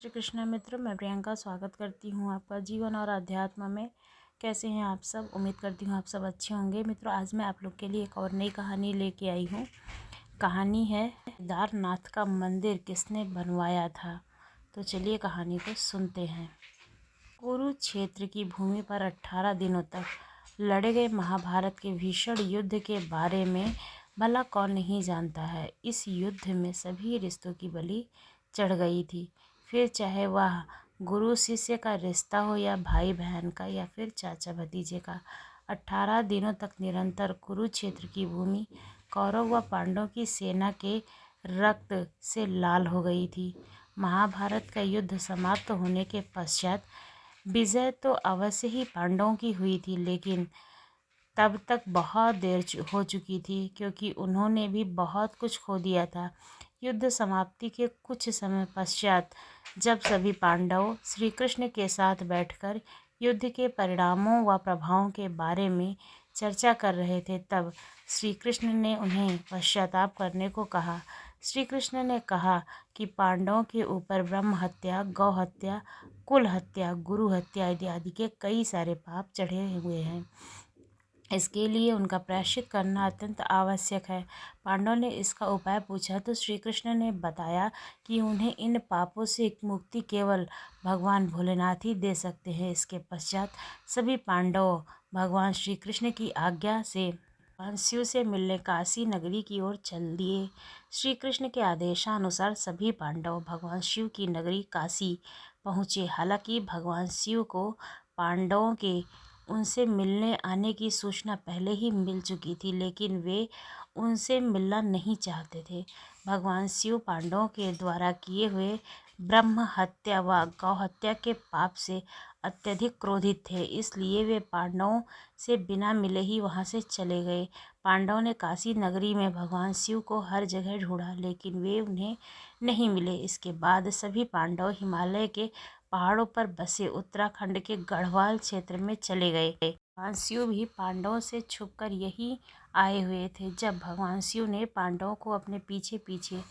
श्री कृष्ण मित्र, मैं प्रियंका स्वागत करती हूँ आपका जीवन और अध्यात्म में। कैसे हैं आप सब? उम्मीद करती हूँ आप सब अच्छे होंगे। मित्रों, आज मैं आप लोग के लिए एक और नई कहानी लेके आई हूँ। कहानी है केदारनाथ का मंदिर किसने बनवाया था। तो चलिए कहानी को सुनते हैं। कुरुक्षेत्र की भूमि पर 18 दिनों तक लड़े गए महाभारत के भीषण युद्ध के बारे में भला कौन नहीं जानता है। इस युद्ध में सभी रिश्तों की बलि चढ़ गई थी, फिर चाहे वह गुरु शिष्य का रिश्ता हो या भाई बहन का या फिर चाचा भतीजे का। 18 दिनों तक निरंतर कुरुक्षेत्र की भूमि कौरव व पांडवों की सेना के रक्त से लाल हो गई थी। महाभारत का युद्ध समाप्त होने के पश्चात विजय तो अवश्य ही पांडवों की हुई थी, लेकिन तब तक बहुत देर हो चुकी थी, क्योंकि उन्होंने भी बहुत कुछ खो दिया था। युद्ध समाप्ति के कुछ समय पश्चात जब सभी पांडव श्री कृष्ण के साथ बैठकर युद्ध के परिणामों व प्रभावों के बारे में चर्चा कर रहे थे, तब श्री कृष्ण ने उन्हें पश्चाताप करने को कहा। श्री कृष्ण ने कहा कि पांडवों के ऊपर ब्रह्म हत्या, गौ हत्या, कुल हत्या, गुरु हत्या इत्यादि के कई सारे पाप चढ़े हुए हैं। इसके लिए उनका प्रायश्चित करना अत्यंत आवश्यक है। पांडवों ने इसका उपाय पूछा तो श्री कृष्ण ने बताया कि उन्हें इन पापों से मुक्ति केवल भगवान भोलेनाथ ही दे सकते हैं। इसके पश्चात सभी पांडव भगवान श्री कृष्ण की आज्ञा से भगवान शिव से मिलने काशी नगरी की ओर चल दिए। श्री कृष्ण के आदेशानुसार सभी पांडव भगवान शिव की नगरी काशी पहुँचे। हालांकि भगवान शिव को पांडवों के उनसे मिलने आने की सूचना पहले ही मिल चुकी थी, लेकिन वे उनसे मिलना नहीं चाहते थे। भगवान शिव पांडवों के द्वारा किए हुए ब्रह्म हत्या व गौ हत्या के पाप से अत्यधिक क्रोधित थे, इसलिए वे पांडवों से बिना मिले ही वहां से चले गए। पांडवों ने काशी नगरी में भगवान शिव को हर जगह ढूंढा, लेकिन वे उन्हें नहीं मिले। इसके बाद सभी पांडव हिमालय के पहाड़ों पर बसे उत्तराखंड के गढ़वाल क्षेत्र में चले गए। भगवान शिव भी पांडवों से छुपकर यही आए हुए थे। जब भगवान शिव ने पांडवों को अपने पीछे पीछे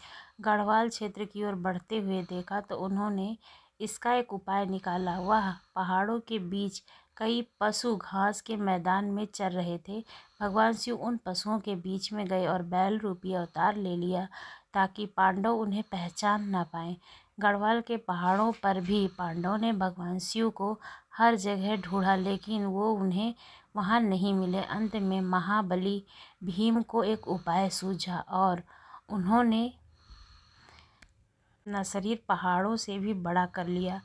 गढ़वाल क्षेत्र की ओर बढ़ते हुए देखा तो उन्होंने इसका एक उपाय निकाला। वह पहाड़ों के बीच कई पशु घास के मैदान में चर रहे थे। भगवान शिव उन पशुओं के बीच में गए और बैल रूपी अवतार ले लिया, ताकि पांडव उन्हें पहचान ना पाएं। गढ़वाल के पहाड़ों पर भी पांडवों ने भगवान शिव को हर जगह ढूंढा, लेकिन वो उन्हें वहां नहीं मिले। अंत में महाबली भीम को एक उपाय सूझा और उन्होंने अपना शरीर पहाड़ों से भी बड़ा कर लिया।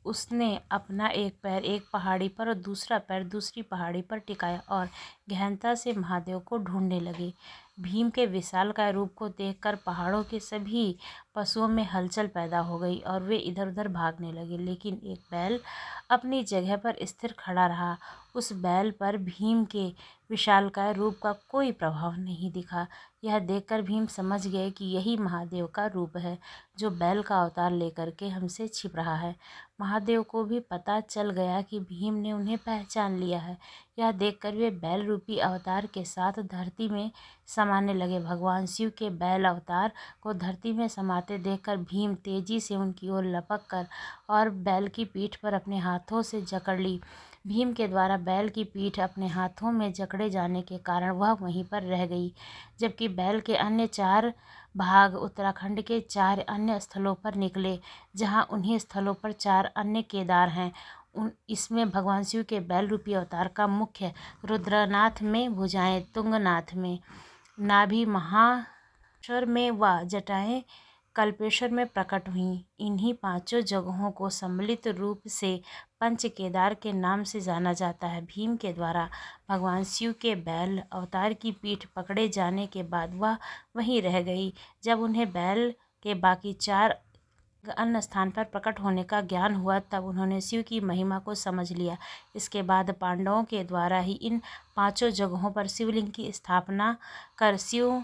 उसने अपना एक पैर एक पहाड़ी पर और दूसरा पैर दूसरी पहाड़ी पर टिकाया और गहनता से महादेव को ढूंढने लगे। भीम के विशालकाय रूप को देखकर पहाड़ों के सभी पशुओं में हलचल पैदा हो गई और वे इधर उधर भागने लगे, लेकिन एक बैल अपनी जगह पर स्थिर खड़ा रहा। उस बैल पर भीम के विशालकाय रूप का कोई प्रभाव नहीं दिखा। यह देखकर भीम समझ गए कि यही महादेव का रूप है, जो बैल का अवतार लेकर के हमसे छिप रहा है। महादेव को भी पता चल गया कि भीम ने उन्हें पहचान लिया है। यह देखकर वे बैल रूपी अवतार के साथ धरती में समाने लगे। भगवान शिव के बैल अवतार को धरती में समाते देखकर भीम तेजी से उनकी ओर लपक कर और बैल की पीठ पर अपने हाथों से जकड़ ली। भीम के द्वारा बैल की पीठ अपने हाथों में जकड़े जाने के कारण वह वहीं पर रह गई, जबकि बैल के अन्य 4 भाग उत्तराखंड के 4 अन्य स्थलों पर निकले, जहां उन्हीं स्थलों पर 4 अन्य केदार हैं। इसमें भगवान शिव के बैल रूपी अवतार का मुख्य रुद्रनाथ में, भुजाएं तुंगनाथ में, नाभि महाश्वर में व जटाएं कल्पेश्वर में प्रकट हुई। इन्हीं 5 जगहों को सम्मिलित रूप से पंच केदार के नाम से जाना जाता है। भीम के द्वारा भगवान शिव के बैल अवतार की पीठ पकड़े जाने के बाद वह वहीं रह गई। जब उन्हें बैल के बाकी 4 अन्य स्थान पर प्रकट होने का ज्ञान हुआ, तब उन्होंने शिव की महिमा को समझ लिया। इसके बाद पांडवों के द्वारा ही इन 5 जगहों पर शिवलिंग की स्थापना कर शिव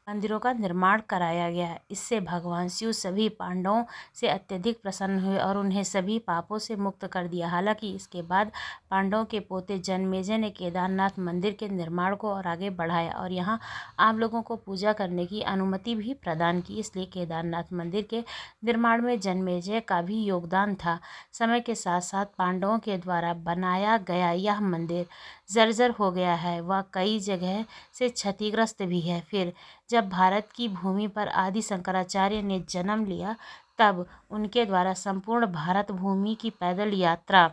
मंदिरों का निर्माण कराया गया। इससे भगवान शिव सभी पांडवों से अत्यधिक प्रसन्न हुए और उन्हें सभी पापों से मुक्त कर दिया। हालांकि इसके बाद पांडवों के पोते जन्मेजय ने केदारनाथ मंदिर के निर्माण को और आगे बढ़ाया और यहाँ आम लोगों को पूजा करने की अनुमति भी प्रदान की। इसलिए केदारनाथ मंदिर के निर्माण में जन्मेजय का भी योगदान था। समय के साथ साथ पांडवों के द्वारा बनाया गया यह मंदिर जर्जर हो गया है, वह कई जगह से क्षतिग्रस्त भी है। फिर जब भारत की भूमि पर आदि शंकराचार्य ने जन्म लिया, तब उनके द्वारा संपूर्ण भारत भूमि की पैदल यात्रा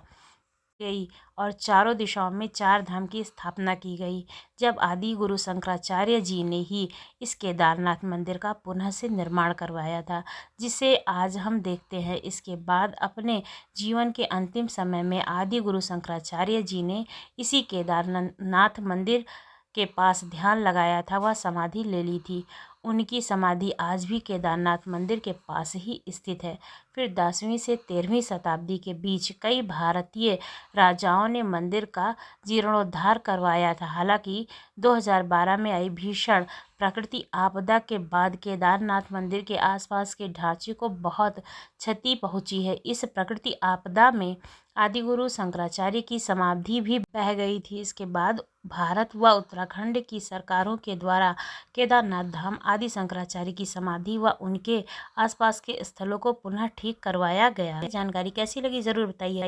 गई और चारों दिशाओं में चार धाम की स्थापना की गई। जब आदि गुरु शंकराचार्य जी ने ही इस केदारनाथ मंदिर का पुनः से निर्माण करवाया था, जिसे आज हम देखते हैं। इसके बाद अपने जीवन के अंतिम समय में आदि गुरु शंकराचार्य जी ने इसी केदारनाथ मंदिर के पास ध्यान लगाया था, वह समाधि ले ली थी। उनकी समाधि आज भी केदारनाथ मंदिर के पास ही स्थित है। फिर 10वीं से 13वीं शताब्दी के बीच कई भारतीय राजाओं ने मंदिर का जीर्णोद्धार करवाया था। हालांकि 2012 में आई भीषण प्राकृतिक आपदा के बाद केदारनाथ मंदिर के आसपास के ढांचे को बहुत क्षति पहुंची है। इस प्राकृतिक आपदा में आदिगुरु शंकराचार्य की समाधि भी बह गई थी। इसके बाद भारत व उत्तराखंड की सरकारों के द्वारा केदारनाथ धाम आदि शंकराचार्य की समाधि व उनके आसपास के स्थलों को पुनः ठीक करवाया गया। जानकारी कैसी लगी जरूर बताइए।